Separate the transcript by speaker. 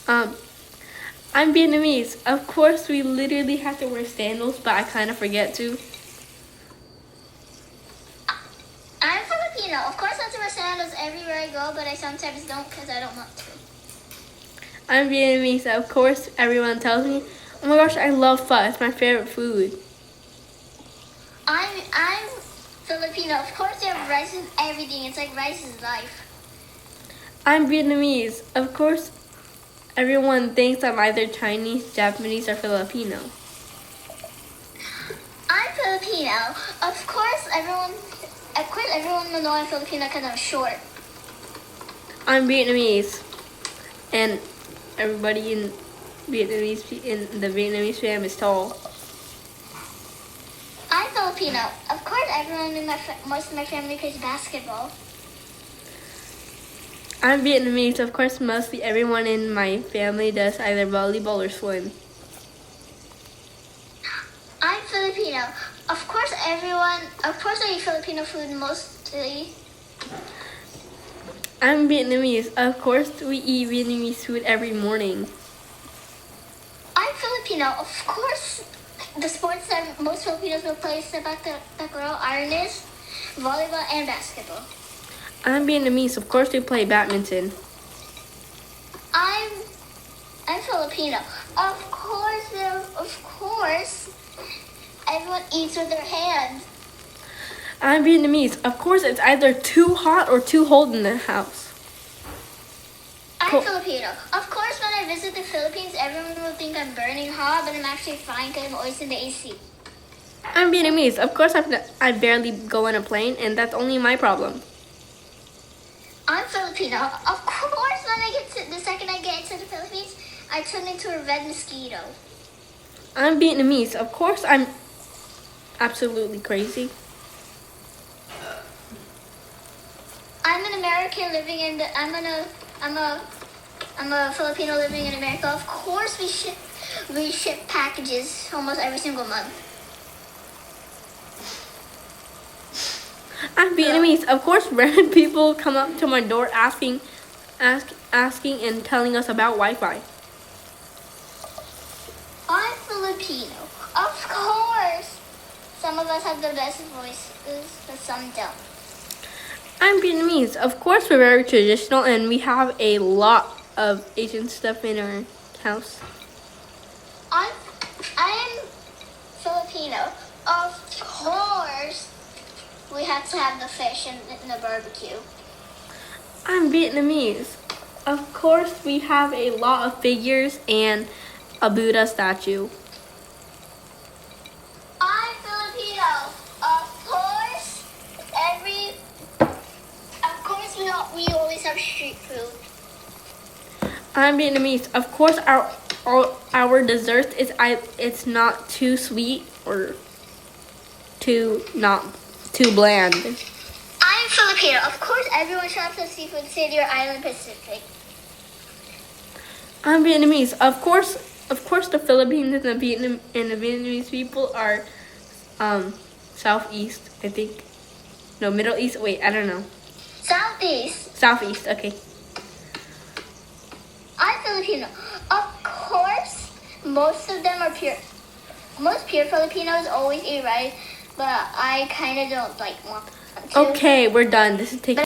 Speaker 1: Um, I'm Vietnamese. Of course, we literally have to wear sandals, but I kind of forget to.
Speaker 2: I'm Filipino. Of course, I have to wear sandals everywhere I go, but I sometimes don't because I don't want to.
Speaker 1: I'm Vietnamese. Of course, everyone tells me, oh my gosh, I love pho. It's my favorite food.
Speaker 2: I'm Filipino. Of course, they have rice in everything. It's like rice is life.
Speaker 1: I'm Vietnamese. Of course, everyone thinks I'm either Chinese, Japanese, or Filipino.
Speaker 2: I'm Filipino. Of course, everyone will know I'm Filipino because I'm short.
Speaker 1: I'm Vietnamese, and everybody in the Vietnamese fam is tall.
Speaker 2: I'm Filipino. Of course, everyone in most of my family plays basketball.
Speaker 1: I'm Vietnamese. Of course, mostly everyone in my family does either volleyball or swim.
Speaker 2: I'm Filipino. Of course, I eat Filipino food mostly.
Speaker 1: I'm Vietnamese. Of course, we eat Vietnamese food every morning.
Speaker 2: I'm Filipino. Of course, the sports that most Filipinos will play is sepak takraw, arnis, volleyball, and basketball.
Speaker 1: I'm Vietnamese. Of course, we play badminton.
Speaker 2: I'm Filipino. Of course, everyone eats with their hands.
Speaker 1: I'm Vietnamese. Of course, it's either too hot or too cold in the house.
Speaker 2: I'm Filipino. Of course, when I visit the Philippines, everyone will think I'm burning hot, but I'm actually fine because I'm always in the AC.
Speaker 1: I'm Vietnamese. Of course, I barely go on a plane, and that's only my problem.
Speaker 2: I'm Filipino. Of course, the second I get into the Philippines, I turn into a red mosquito.
Speaker 1: I'm Vietnamese. Of course, I'm absolutely crazy.
Speaker 2: I'm an American living in the. I'm a Filipino living in America. Of course, we ship packages almost every single month.
Speaker 1: I'm Vietnamese. Of course, random people come up to my door asking and telling us about Wi-Fi.
Speaker 2: I'm Filipino. Of course, some of us have the best voices, but some don't.
Speaker 1: I'm Vietnamese. Of course, we're very traditional, and we have a lot of Asian stuff in our house.
Speaker 2: I'm Filipino. Of course, we have to have the fish in the barbecue.
Speaker 1: I'm Vietnamese. Of course, we have a lot of figures and a Buddha statue.
Speaker 2: I'm Filipino. We always have street food.
Speaker 1: I'm Vietnamese. Of course, our dessert it's not too sweet or too bland.
Speaker 2: I'm Filipino. Of course, everyone shops at Seafood City or Island Pacific.
Speaker 1: I'm Vietnamese. Of course, the Philippines and the Vietnamese people are southeast. I think. No, Middle East. Wait, I don't know.
Speaker 2: Southeast.
Speaker 1: Southeast. Okay.
Speaker 2: I'm Filipino. Of course, most of them are pure. Most pure Filipinos always eat rice, but I kind of don't want to.
Speaker 1: Okay, we're done. This is taking.